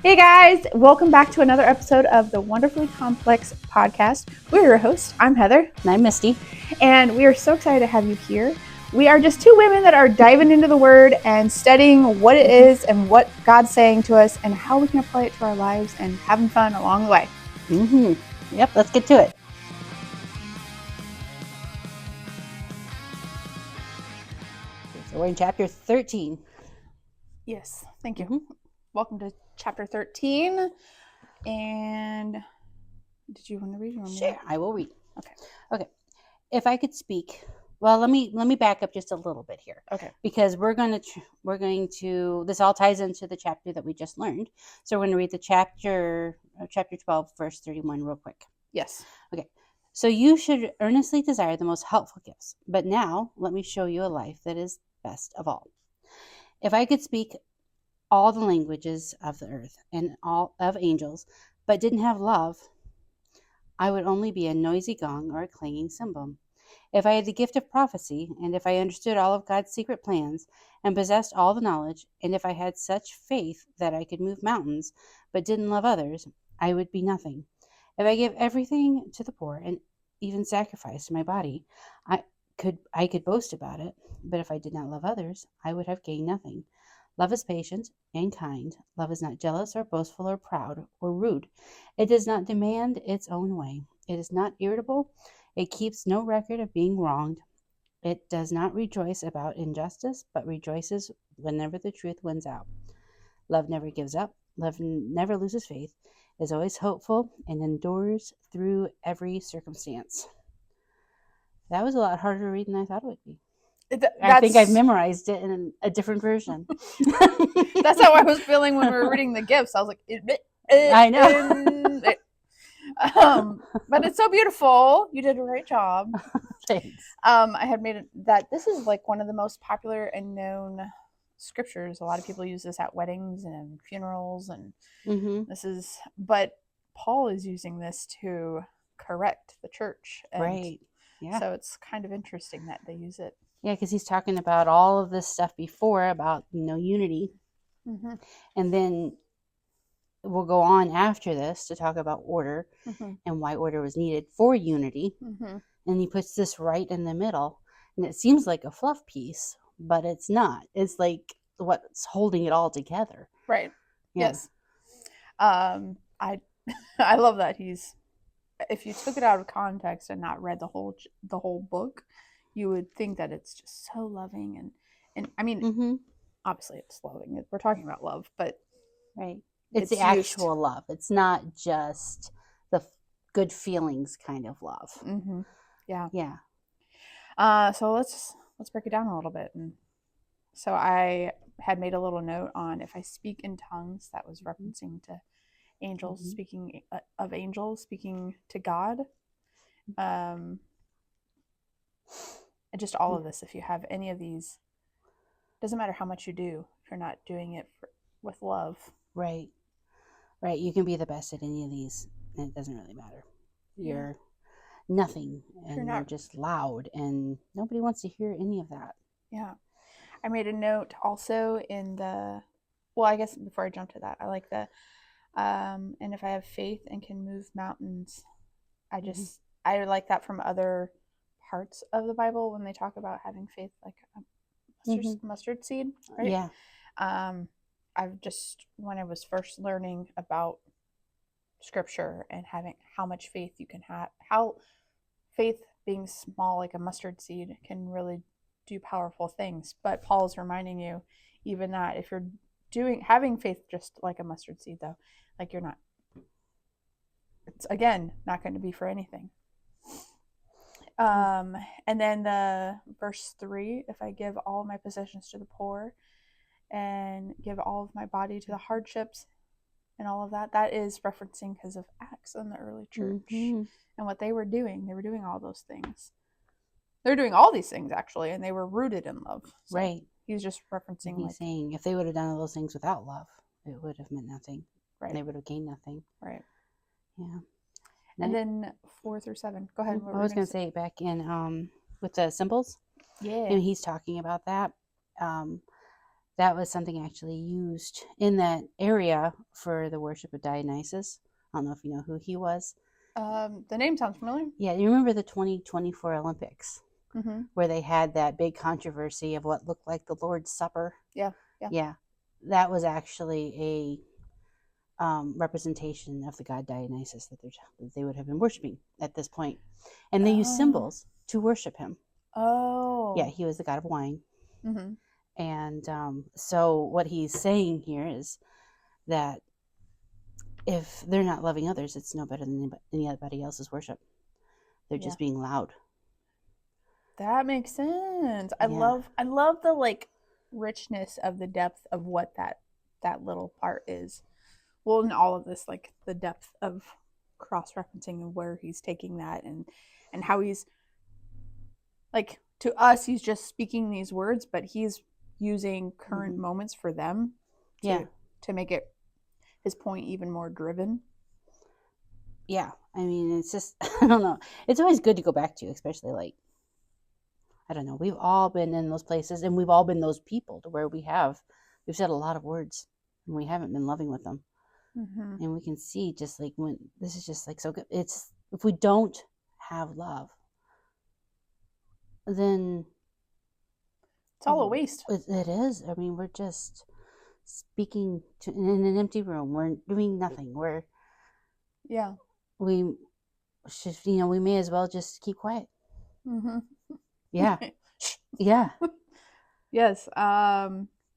Hey guys, welcome back to another episode of the Wonderfully Complex podcast. We're your hosts. I'm Heather. And I'm Misty. And we are so excited to have you here. We are just two women that are diving into the Word and studying what it is and what God's saying to us and how we can apply it to our lives and having fun along the way. Yep, let's get to it. So we're in chapter 13. Yes, thank you. Welcome to chapter 13. And did you want to read? Sure, I will read. Okay. If I could speak, well, let me back up just a little bit here. Okay. Because we're going to this all ties into the chapter that we just learned. So we're going to read the chapter 12, verse 31 real quick. Yes. Okay. So you should earnestly desire the most helpful gifts. But now let me show you a life that is best of all. If I could speak all the languages of the earth and all of angels, but didn't have love, I would only be a noisy gong or a clanging cymbal. If I had the gift of prophecy, and if I understood all of God's secret plans, and possessed all the knowledge, and if I had such faith that I could move mountains, but didn't love others, I would be nothing. If I gave everything to the poor, and even sacrificed my body, I could boast about it. But if I did not love others, I would have gained nothing. Love is patient and kind. Love is not jealous or boastful or proud or rude. It does not demand its own way. It is not irritable. It keeps no record of being wronged. It does not rejoice about injustice, but rejoices whenever the truth wins out. Love never gives up. Love never loses faith, is always hopeful, and endures through every circumstance. That was a lot harder to read than I thought it would be. I think I've memorized it in a different version. That's how I was feeling when we were reading the gifts. I was like, I know. But it's so beautiful. You did a great job. Thanks. I had made it that this is like one of the most popular and known scriptures. A lot of people use this at weddings and funerals, and but Paul is using this to correct the church. And right. Yeah. So it's kind of interesting that they use it. Yeah, because he's talking about all of this stuff before about, unity. And then we'll go on after this to talk about order and why order was needed for unity. And he puts this right in the middle. And it seems like a fluff piece, but it's not. It's like what's holding it all together. Right. Yeah. Yes. I love that if you took it out of context and not read the whole book, you would think that it's just so loving and I mean, obviously it's loving. We're talking about love, but right, it's the actual love. It's not just the good feelings kind of love. Yeah. So let's break it down a little bit. And so I had made a little note on if I speak in tongues, that was referencing to angels, speaking of angels, speaking to God. And just all of this, if you have any of these, doesn't matter how much you do if you're not doing it with love. Right. You can be the best at any of these, and it doesn't really matter. You're nothing, and you're just loud, and nobody wants to hear any of that. Yeah. I made a note also in I guess before I jump to that, I like and if I have faith and can move mountains, I like that from other parts of the Bible when they talk about having faith like a mustard seed, right? Yeah. When I was first learning about scripture and having how much faith you can have, how faith being small like a mustard seed can really do powerful things. But Paul's reminding you even that if you're having faith just like a mustard seed, though, like it's again not going to be for anything. And then the verse 3, if I give all my possessions to the poor and give all of my body to the hardships and all of that is referencing because of Acts in the early church and what they were doing. They were doing all those things. They're doing all these things actually, and they were rooted in love. So right. He's just referencing. He's saying if they would have done all those things without love, it would have meant nothing. Right. They would have gained nothing. Right. Yeah. And then 4 through 7. Go ahead. I was going to say back in with the symbols. Yeah. And he's talking about that. that was something actually used in that area for the worship of Dionysus. I don't know if you know who he was. The name sounds familiar. Yeah, you remember the 2024 Olympics Mm-hmm. where they had that big controversy of what looked like the Lord's Supper? Yeah. Yeah, that was actually a representation of the god Dionysus that they would have been worshiping at this point. And they used symbols to worship him. Oh. Yeah, he was the god of wine. Mm-hmm. And so what he's saying here is that if they're not loving others, it's no better than anybody else's worship. They're just being loud. That makes sense. I Yeah. love the like richness of the depth of what that little part is. Well, in all of this, like the depth of cross-referencing and where he's taking that and how he's like, to us he's just speaking these words, but he's using current moments for them to make it his point even more driven. Yeah, I mean, it's just I don't know. It's always good to go back to, especially like, I don't know. We've all been in those places, and we've all been those people to where we've said a lot of words, and we haven't been loving with them. Mm-hmm. And we can see just like when this is just like so good. It's if we don't have love, then It's all a waste. It is. I mean, we're just speaking in an empty room. We're doing nothing. We should, we may as well just keep quiet. Mm-hmm. Yeah. Yeah. Yes. Yeah,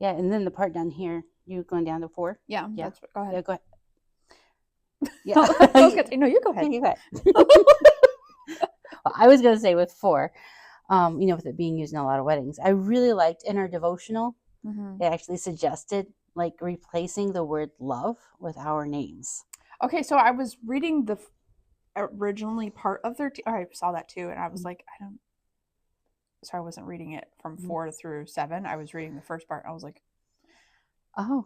and then the part down here, you going down to 4? Yeah. That's what, go ahead. Yeah, go ahead. Yeah. I was gonna say, no, you go ahead. You go ahead. Well, I was gonna say with 4, with it being used in a lot of weddings, I really liked in our devotional, Mm-hmm. it actually suggested like replacing the word love with our names. Okay, so I was reading the originally part of 13. I saw that too, and I was like, I wasn't reading it from 4 through 7. I was reading the first part. I was like, oh,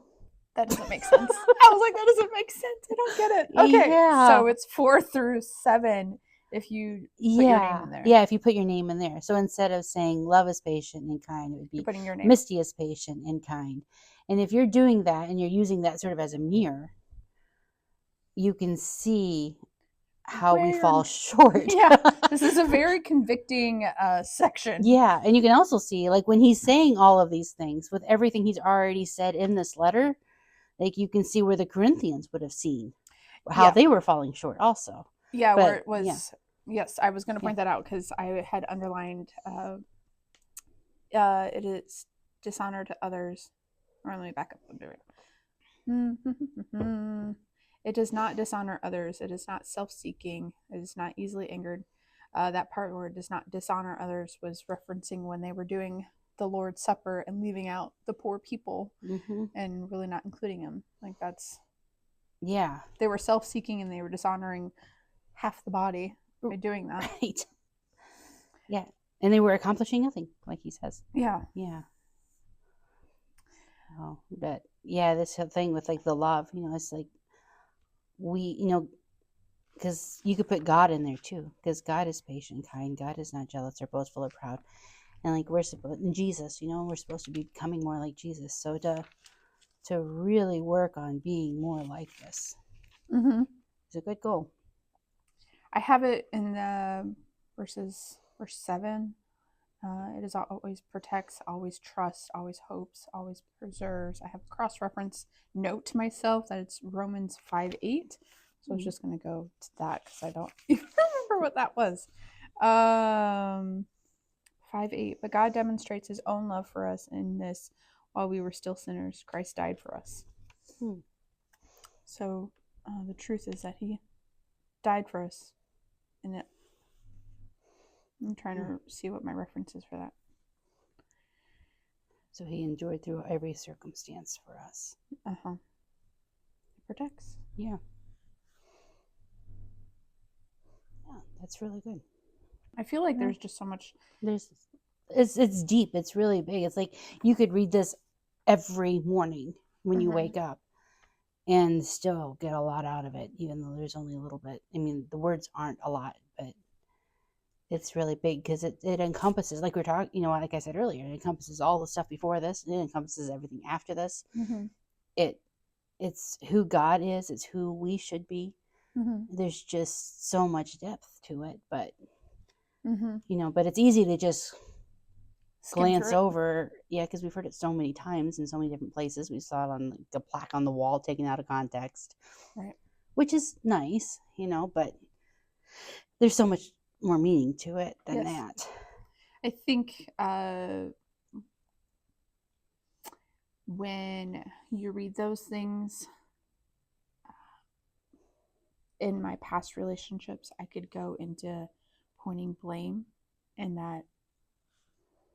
that doesn't make sense. I was like, that doesn't make sense. I don't get it. Okay, so it's 4 through 7 if you put your name in there. Yeah, if you put your name in there. So instead of saying love is patient and kind, it would be putting your name. Misty is patient and kind. And if you're doing that and you're using that sort of as a mirror, you can see how we fall short. Yeah, this is a very convicting section. Yeah, and you can also see, like, when he's saying all of these things with everything he's already said in this letter, like, you can see where the Corinthians would have seen how they were falling short also. Yeah, where it was, yes, I was going to point that out because I had underlined, it is dishonor to others. Or let me back up a bit. It does not dishonor others. It is not self-seeking. It is not easily angered. That part where it does not dishonor others was referencing when they were doing the Lord's Supper and leaving out the poor people and really not including them. Like that's... Yeah. They were self-seeking and they were dishonoring half the body by doing that. Right. Yeah. And they were accomplishing nothing, like he says. Yeah. Yeah. Oh, but yeah, this thing with like the love, it's like because you could put God in there too, because God is patient, kind. God is not jealous or boastful or proud. And like we're supposed, and Jesus, we're supposed to be becoming more like Jesus. So to really work on being more like this is a good goal. I have it in the verse 7. It is always protects, always trusts, always hopes, always preserves. I have a cross-reference note to myself that it's Romans 5:8. So I was just going to go to that because I don't even remember what that was. 5:8. But God demonstrates his own love for us in this: while we were still sinners, Christ died for us. So the truth is that he died for us. And I'm trying to see what my reference is for that. So he endured through every circumstance for us. It protects. Yeah. Yeah, that's really good. I feel like there's just so much. It's deep. It's really big. It's like you could read this every morning when you wake up and still get a lot out of it, even though there's only a little bit. I mean, the words aren't a lot, but it's really big because it encompasses, like we're talking, like I said earlier, it encompasses all the stuff before this, and it encompasses everything after this. Mm-hmm. It's who God is, it's who we should be. Mm-hmm. There's just so much depth to it, but Mm-hmm. but it's easy to just Skim glance through it. over, yeah, because we've heard it so many times in so many different places. We saw it on like, the plaque on the wall taken out of context, Right. which is nice, but there's so much more meaning to it than Yes. that. I think when you read those things, in my past relationships, I could go into pointing blame and that,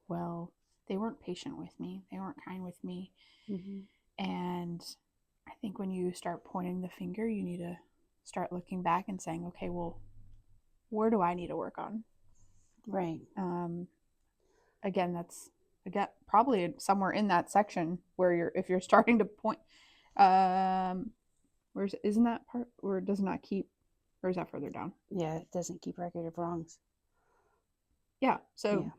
well, they weren't patient with me, they weren't kind with me. Mm-hmm. And I think when you start pointing the finger, you need to start looking back and saying, okay, well, where do I need to work on? Right. Again, that's probably somewhere in that section where if you're starting to point, isn't that part where it does not keep, or is that further down? Yeah, it doesn't keep record of wrongs. Yeah. So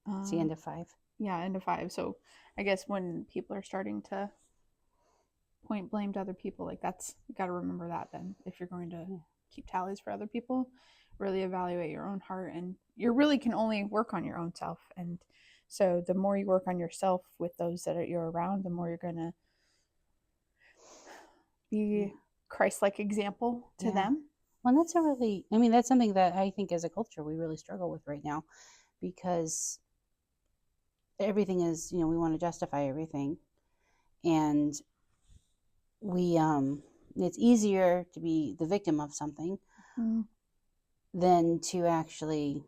it's the end of 5. Yeah, end of 5. So I guess when people are starting to point blame to other people, like that's, you got to remember that then. If you're going to keep tallies for other people, really evaluate your own heart, and you really can only work on your own self. And so the more you work on yourself with those that you're around, the more you're going to be Christ-like example to them. Well, that's that's something that I think as a culture we really struggle with right now, because everything is, we want to justify everything, and we it's easier to be the victim of something than to actually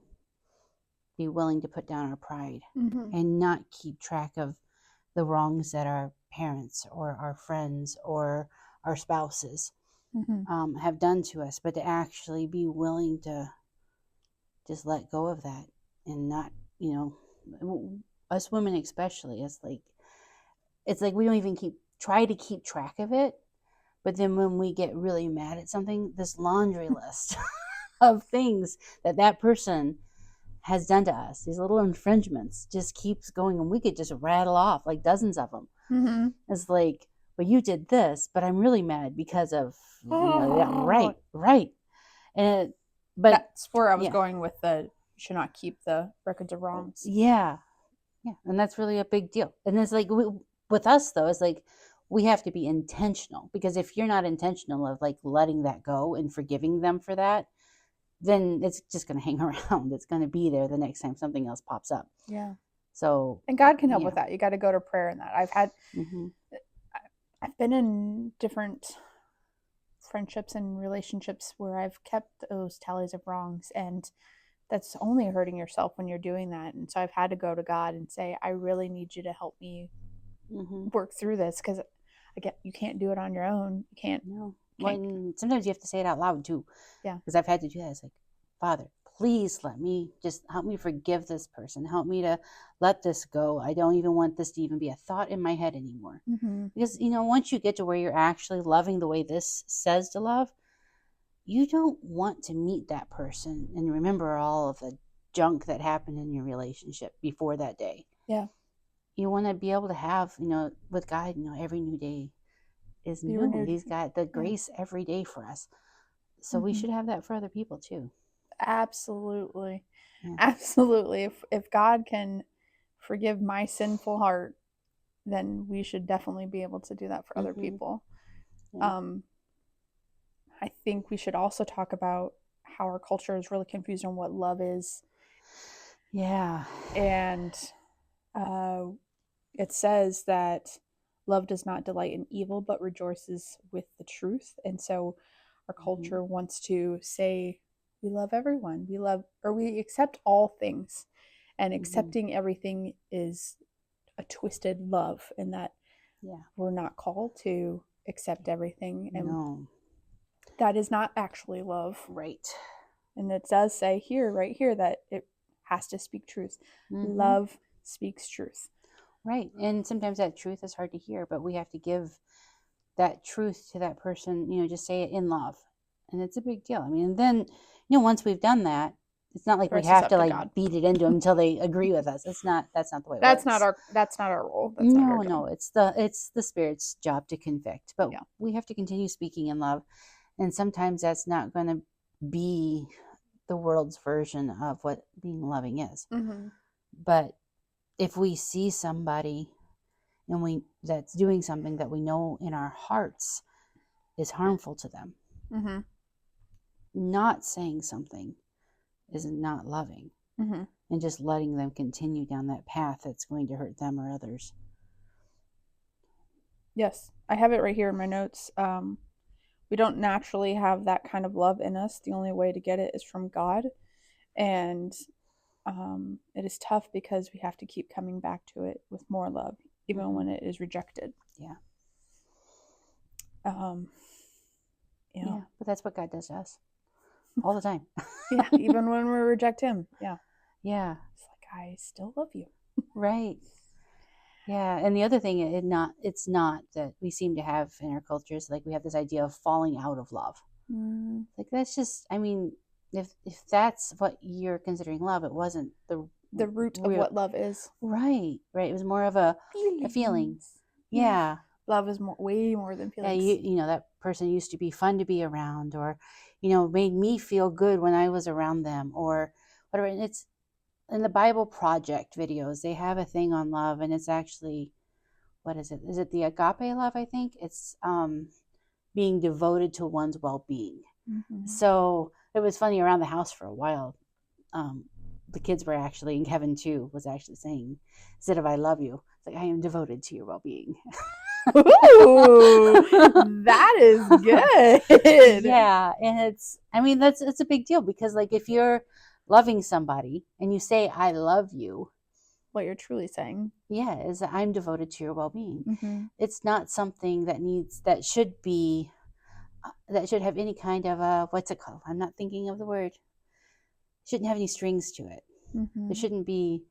be willing to put down our pride and not keep track of the wrongs that our parents or our friends or our spouses have done to us, but to actually be willing to just let go of that and not, us women especially, it's like we don't even try to keep track of it. But then when we get really mad at something, this laundry list of things that person has done to us, these little infringements, just keeps going, and we could just rattle off like dozens of them. It's like, well, you did this, but I'm really mad because of, yeah, right. And but that's where I was going with the, you should not keep the records of wrongs. Yeah, and that's really a big deal. And it's like with us though, it's like we have to be intentional, because if you're not intentional of like letting that go and forgiving them for that, then it's just going to hang around. It's going to be there the next time something else pops up. Yeah. So, and God can help with that. You got to go to prayer in that. I've been in different friendships and relationships where I've kept those tallies of wrongs, and that's only hurting yourself when you're doing that. And so I've had to go to God and say, I really need you to help me work through this, because you can't do it on your own. You can't. No. Well, sometimes you have to say it out loud too. Yeah. Because I've had to do that. It's like, Father, please help me forgive this person. Help me to let this go. I don't even want this to even be a thought in my head anymore. Because, once you get to where you're actually loving the way this says to love, you don't want to meet that person and remember all of the junk that happened in your relationship before that day. Yeah. You want to be able to have, with God, every new day is new. Renewed. He's got the grace every day for us. So we should have that for other people too. Absolutely. Yeah. Absolutely. If God can forgive my sinful heart, then we should definitely be able to do that for other people. Yeah. I think we should also talk about how our culture is really confused on what love is. Yeah. And it says that love does not delight in evil, but rejoices with the truth. And so our culture wants to say, we love everyone. We accept all things. And accepting everything is a twisted love, in that we're not called to accept everything. And that is not actually love. Right. And it does say right here, that it has to speak truth. Love speaks truth. Right. And sometimes that truth is hard to hear, but we have to give that truth to that person, just say it in love. And it's a big deal. I mean, and then, once we've done that, It's not like we rest is have up to to like God. beat it into them until they agree with us. That's not the way it That's works. not our role. That's not our No, job. it's the Spirit's job to convict. But Yeah. we have to continue speaking in love. And sometimes that's not going to be the world's version of what being loving is. Mm-hmm. But if we see somebody and that's doing something that we know in our hearts is harmful to them, Mm-hmm. not saying something is not loving, Mm-hmm. and just letting them continue down that path that's going to hurt them or others. Yes, I have it right here in my notes. We don't naturally have that kind of love in us. The only way to get it is from God, and it is tough because we have to keep coming back to it with more love, even when it is rejected. Yeah. Yeah, but that's what God does to us all the time. yeah, even when we reject Him. Yeah, Yeah. it's like, I still love you. Right. Yeah, and the other thing, it's not that we seem to have in our cultures, like we have this idea of falling out of love. Like that's just, I mean, if that's what you're considering love, it wasn't the root of what love is. Right. It was more of a feeling. Yeah. Love is way more than feelings. Yeah, you know, that person used to be fun to be around, or, you know, made me feel good when I was around them, or whatever. And it's in the Bible Project videos, they have a thing on love, and it's actually, what is it? Is it the agape love? I think it's being devoted to one's well-being. Mm-hmm. So it was funny around the house for a while. The kids were actually, and Kevin too, was actually saying, instead of "I love you," it's like, "I am devoted to your well-being." Ooh, that is good. Yeah, and it's a big deal, because like if you're loving somebody and you say "I love you," what you're truly saying, yeah, is that I'm devoted to your well-being. Mm-hmm. It's not something that should have any kind of a, what's it called? I'm not thinking of the word. Shouldn't have any strings to it. Mm-hmm. There shouldn't be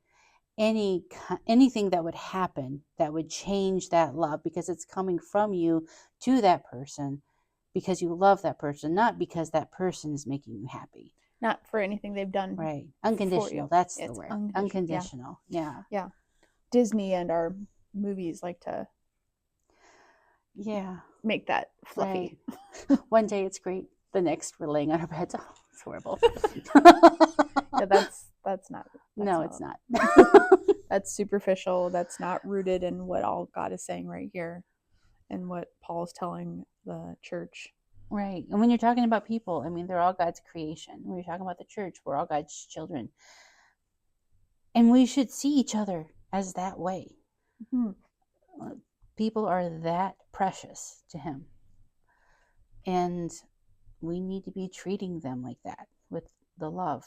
anything that would happen that would change that love, because it's coming from you to that person because you love that person, not because that person is making you happy. Not for anything they've done. Right. Unconditional. That's the word. Unconditional. Yeah. Disney and our movies like to make that fluffy. Right. One day it's great. The next we're laying on our beds. Oh, it's horrible. Yeah, that's not. No, it's not. That's superficial. That's not rooted in what all God is saying right here and what Paul is telling the church. Right. And when you're talking about people, I mean, they're all God's creation. When you're talking about the church, we're all God's children. And we should see each other as that way. Mm-hmm. People are that precious to Him. And we need to be treating them like that, with the love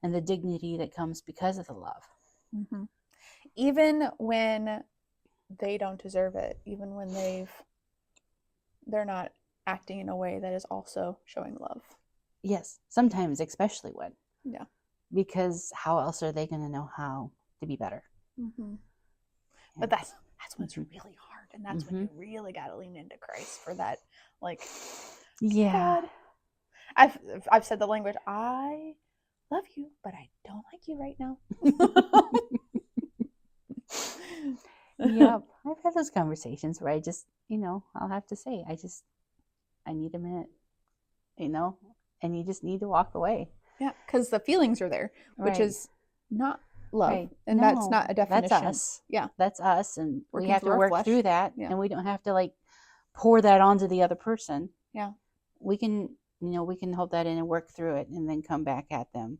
and the dignity that comes because of the love. Mm-hmm. Even when they don't deserve it, even when they're not acting in a way that is also showing love. Yes, sometimes, especially when. Yeah. Because how else are they going to know how to be better? Mm-hmm. Yeah. But that's when it's really hard, and that's when you really got to lean into Christ for that. Like, yeah, God, I've said the language, I love you, but I don't like you right now. Yep, I've had those conversations where I just, I'll have to say, I need a minute, and you just need to walk away. Yeah, because the feelings are there, which is not love, right. And that's not a definition. That's us. Yeah, that's us, and we have to work flesh. through that, and we don't have to like pour that onto the other person. Yeah, we can hold that in and work through it, and then come back at them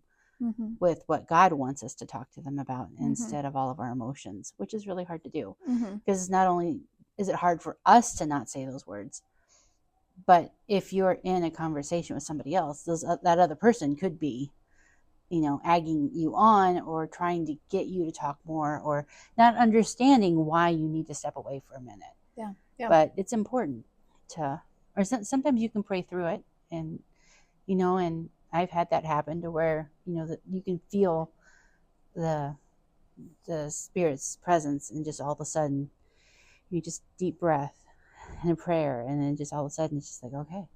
with what God wants us to talk to them about, instead of all of our emotions, which is really hard to do, because not only is it hard for us to not say those words, but if you're in a conversation with somebody else, that other person could be, egging you on, or trying to get you to talk more, or not understanding why you need to step away for a minute. Yeah. But it's important or sometimes you can pray through it, and and I've had that happen to where that you can feel the Spirit's presence, and just all of a sudden you just deep breath and a prayer, and then just all of a sudden it's just like, okay,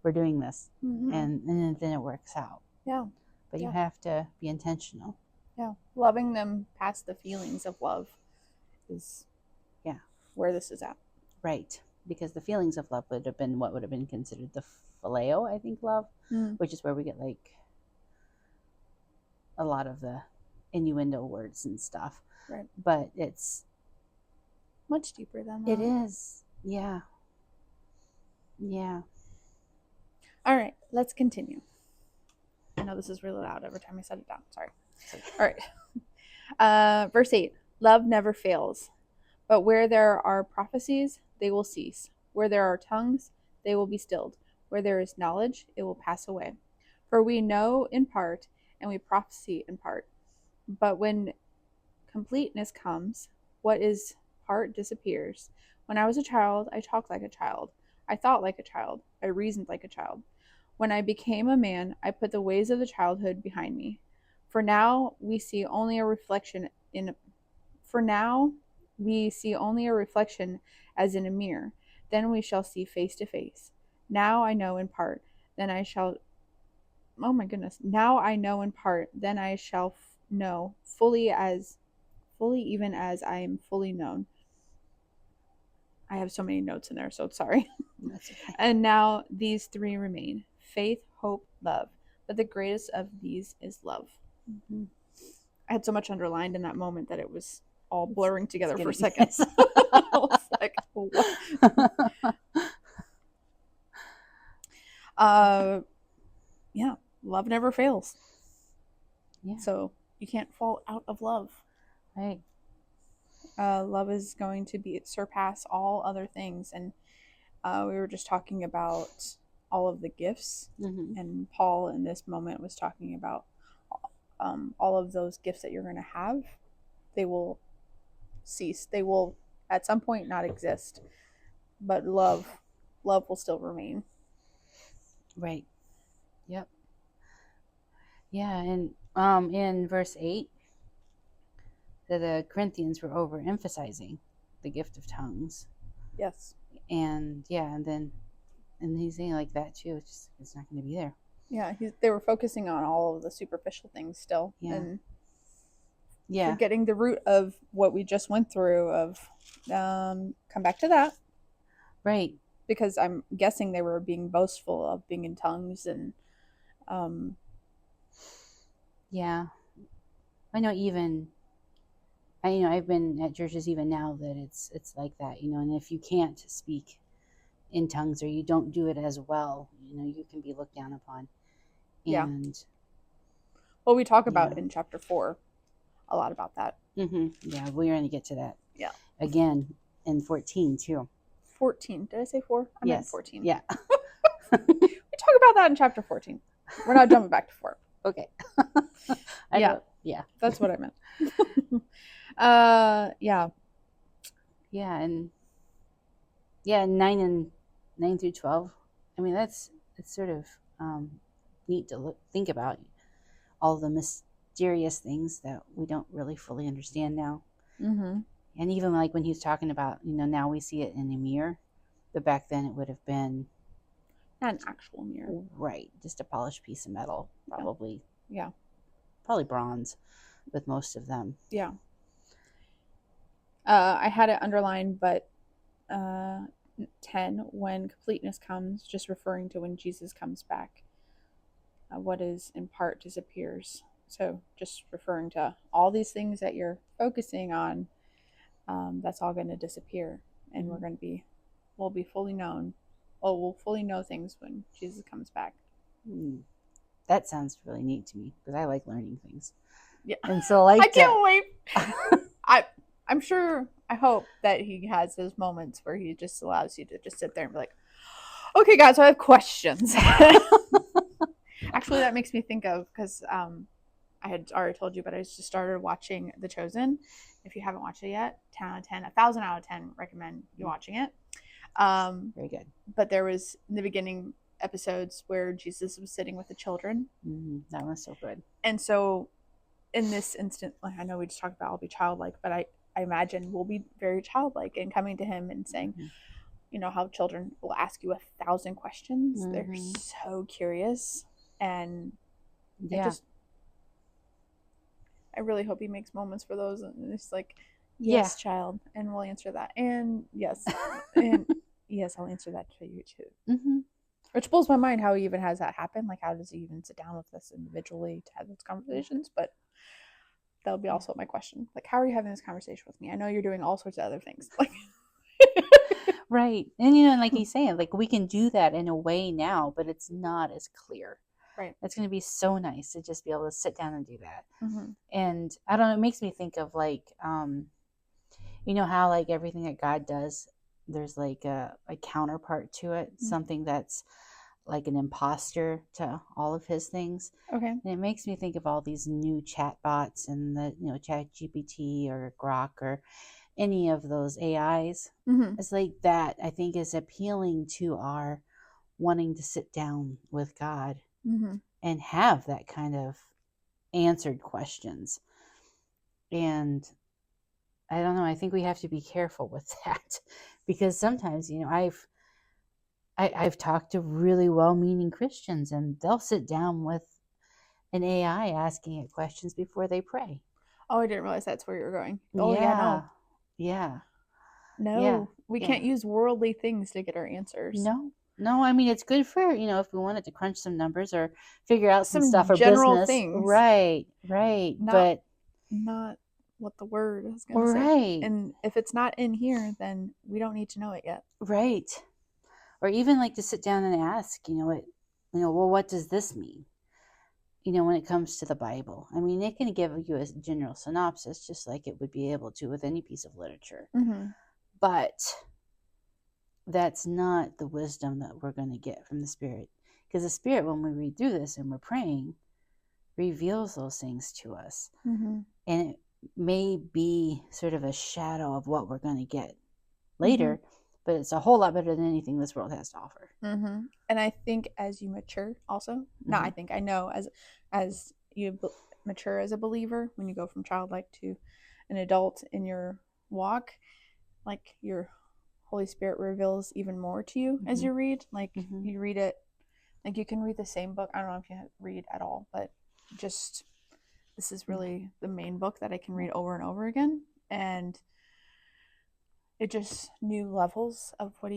we're doing this, and then it works out. Yeah. but you Yeah. have to be intentional. Yeah. Loving them past the feelings of love is where this is at. Right. Because the feelings of love would have been what would have been considered the phileo, I think, love, which is where we get like a lot of the innuendo words and stuff. Right. But it's much deeper than that. It is. Yeah. Yeah. All right, let's continue. I know this is really loud every time I set it down. Sorry. All right. Verse 8. Love never fails, but where there are prophecies, they will cease. Where there are tongues, they will be stilled. Where there is knowledge, it will pass away. For we know in part, and we prophesy in part. But when completeness comes, what is part disappears. When I was a child, I talked like a child. I thought like a child. I reasoned like a child. When I became a man, I put the ways of the childhood behind me. For now we see only a reflection as in a mirror. Then we shall see face to face. Now I know in part, then I shall now I know in part, then I shall know fully even as I am fully known. I have so many notes in there, so sorry. That's okay. And now these three remain: faith, hope, love. But the greatest of these is love. Mm-hmm. I had so much underlined in that moment that it was all blurring together for a second. Yes. I was like, what? Yeah, love never fails. Yeah. So you can't fall out of love. Right. Love is going to surpass all other things. And we were just talking about all of the gifts. Mm-hmm. And Paul in this moment was talking about all of those gifts that you're going to have. They will cease. They will at some point not exist. But love will still remain. Right. Yep. Yeah, and in verse 8, the Corinthians were overemphasizing the gift of tongues. Yes. And yeah, and he's saying like that too. It's not going to be there. Yeah, they were focusing on all of the superficial things still. Yeah. And yeah, forgetting the root of what we just went through of come back to that. Right. Because I'm guessing they were being boastful of being in tongues and yeah. I know I've been at churches even now that it's like that, and if you can't speak in tongues or you don't do it as well, you can be looked down upon. And well, we talk about in chapter 4 a lot about that. Mm-hmm. Yeah, we're going to get to that. Yeah. Again in 14 too. 14. Did I say 4? I meant 14. Yeah. We talk about that in chapter 14. We're not jumping back to 4. Okay. Yeah. That's what I meant. Yeah. Yeah, and 9 through 12. I mean, it's sort of neat to think about all the mysterious things that we don't really fully understand now. Mm-hmm. And even like when he's talking about, now we see it in a mirror, but back then it would have been not an actual mirror, right? Just a polished piece of metal, probably. Yeah. Probably bronze, with most of them. Yeah. I had it underlined, but 10, when completeness comes, just referring to when Jesus comes back. What is in part disappears. So just referring to all these things that you're focusing on, that's all going to disappear. And we'll be fully known. We'll fully know things when Jesus comes back. That sounds really neat to me because I like learning things. Yeah. And so I can't wait. I'm sure, I hope that he has those moments where he just allows you to just sit there and be like, okay, guys, so I have questions. Actually, that makes me think of, because I had already told you, but I just started watching The Chosen. If you haven't watched it yet, 10 out of 10, 1,000 out of 10, recommend you watching it. Very good. But there was, in the beginning episodes, where Jesus was sitting with the children. Mm-hmm. That was so good. And so in this instant, I know we just talked about I'll be childlike, but I imagine we'll be very childlike in coming to him and saying, how children will ask you 1,000 questions. Mm-hmm. They're so curious. And I really hope he makes moments for those, and it's like, Yeah. yes, child, and we'll answer that, and yes, and yes, I'll answer that to you too. Mm-hmm. Which blows my mind how he even has that happen. Like, how does he even sit down with us individually to have those conversations? But that would be also my question. Like, how are you having this conversation with me? I know you're doing all sorts of other things. Like, Right. And you know, and like he's saying, like we can do that in a way now, but it's not as clear. right. It's going to be so nice to just be able to sit down and do that. Mm-hmm. And I don't know, it makes me think of like, you know how like everything that God does, there's like a counterpart to it, something that's like an imposter to all of his things. Okay. And it makes me think of all these new chat bots and the, you know, Chat GPT or Grok or any of those AIs. Mm-hmm. It's like that, I think, is appealing to our wanting to sit down with God Mm-hmm. and have that kind of answered questions. And I don't know, I think we have to be careful with that because sometimes, you know, I've talked to really well-meaning Christians and they'll sit down with an AI asking it questions before they pray. Oh, I didn't realize that's where you're going. Oh, yeah, no. Yeah. No, Yeah. we Yeah. can't use worldly things to get our answers. No, I mean, it's good for, you know, if we wanted to crunch some numbers or figure out some Some stuff for general business. things. Right. Not what the word is going to say. Right. And if it's not in here, then we don't need to know it yet. Right. Or even like to sit down and ask, well, what does this mean? You know, when it comes to the Bible. I mean, it can give you a general synopsis, just like it would be able to with any piece of literature. Mm-hmm. But that's not the wisdom that we're going to get from the Spirit. Because the Spirit, when we read through this and we're praying, reveals those things to us. Mm-hmm. And it may be sort of a shadow of what we're going to get later, but it's a whole lot better than anything this world has to offer. Mm-hmm. And I think as you mature also, not I think, I know as you mature as a believer, when you go from childlike to an adult in your walk, like your Holy Spirit reveals even more to you as you read. Like you read it, like you can read the same book. I don't know if you read at all, but just this is really the main book that I can read over and over again, and it just new levels of what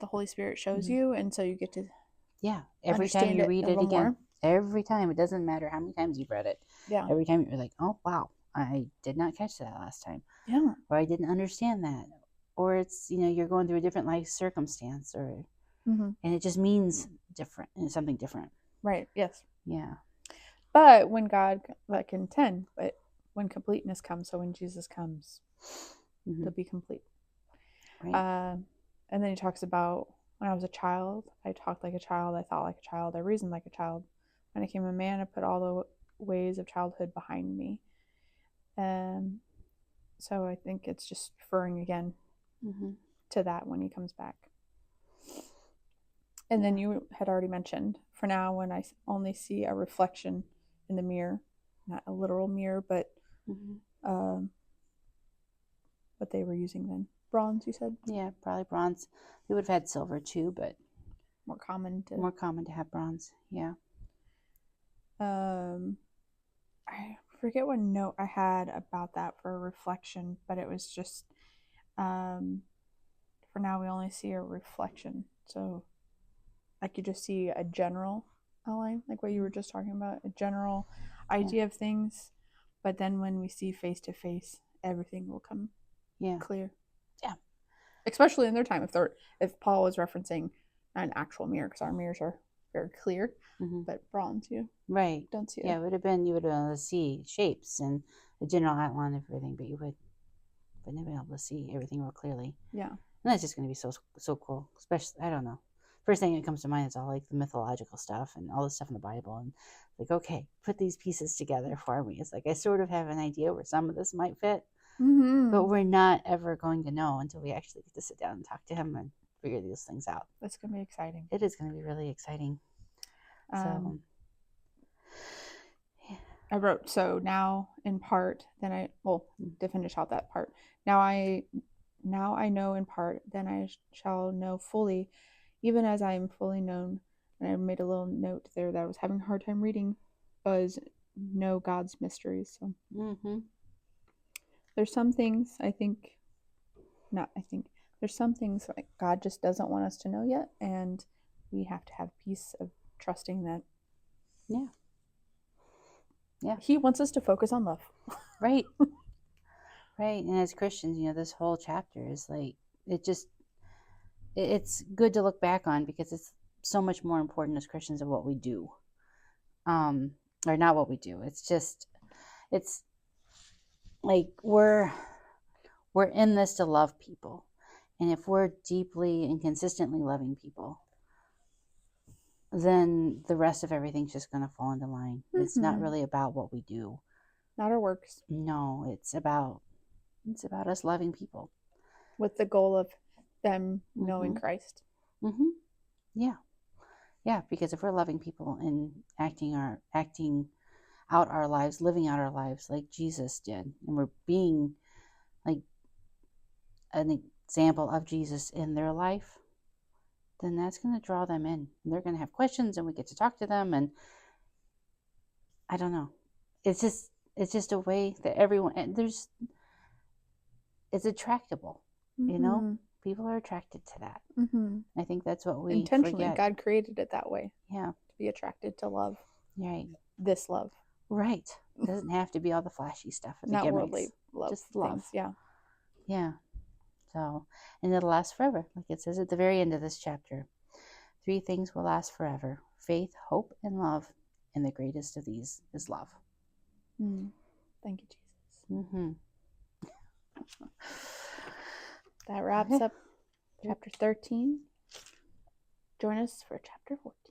the Holy Spirit shows you, and so you get to every time you read it again, more. Every time, it doesn't matter how many times you've read it. Yeah. Every time you're like, oh wow, I did not catch that last time. Yeah. Or I didn't understand that. Or it's, you know, you're going through a different life circumstance, or and it just means different and something different. Right. Yes. Yeah. But when God, like in 10, but when completeness comes, so when Jesus comes, they'll be complete. Right. And then he talks about, when I was a child, I talked like a child, I thought like a child, I reasoned like a child. When I became a man, I put all the ways of childhood behind me. So I think it's just referring again to that when he comes back. And then you had already mentioned, for now, when I only see a reflection in the mirror, not a literal mirror, but what they were using then. Bronze, you said? Yeah, probably bronze. We would have had silver too, but more common to have bronze. Yeah. I forget what note I had about that for a reflection, but it was just for now we only see a reflection. So like you just see a general outline, like what you were just talking about, a general idea of things, but then when we see face to face, everything will come clear. Yeah. Especially in their time, if Paul was referencing not an actual mirror, because our mirrors are very clear, but bronze, you don't see it. Yeah, you would have been able to see shapes and the general outline of everything, but you wouldn't have been able to see everything real clearly. Yeah. And that's just going to be so cool. Especially, I don't know. First thing that comes to mind is all like the mythological stuff and all the stuff in the Bible. And like, okay, put these pieces together for me. It's like I sort of have an idea where some of this might fit, but we're not ever going to know until we actually get to sit down and talk to him and figure these things out. That's going to be exciting. It is going to be really exciting. So, I wrote, so now in part, then to finish out that part. Now I know in part, then I shall know fully, even as I am fully known. And I made a little note there that I was having a hard time reading, was know God's mysteries. So Mm-hmm. there's some things there's some things like God just doesn't want us to know yet, and we have to have peace of trusting that Yeah. Yeah. He wants us to focus on love. Right. Right. And as Christians, this whole chapter is like, it's good to look back on because it's so much more important as Christians of what we do. Or not what we do. It's like we're in this to love people. And if we're deeply and consistently loving people, then the rest of everything's just going to fall into line. It's not really about what we do. Not our works. No, it's about us loving people with the goal of them knowing Christ. Mm-hmm. Yeah. Yeah, because if we're loving people and acting out our lives, living out our lives like Jesus did, and we're being like an example of Jesus in their life, then that's going to draw them in. And they're going to have questions, and we get to talk to them. And I don't know. It's just a way that everyone, and it's attractable. People are attracted to that. I think that's what we intentionally forget. God created it that way. Yeah, to be attracted to love. Right. This love. Right. It doesn't have to be all the flashy stuff. Not worldly love. Just love. Things. Yeah. Yeah. So, and it'll last forever, like it says at the very end of this chapter. 3 things will last forever: faith, hope, and love. And the greatest of these is love. Thank you, Jesus. Mm-hmm. That wraps up chapter 13. Join us for chapter 14.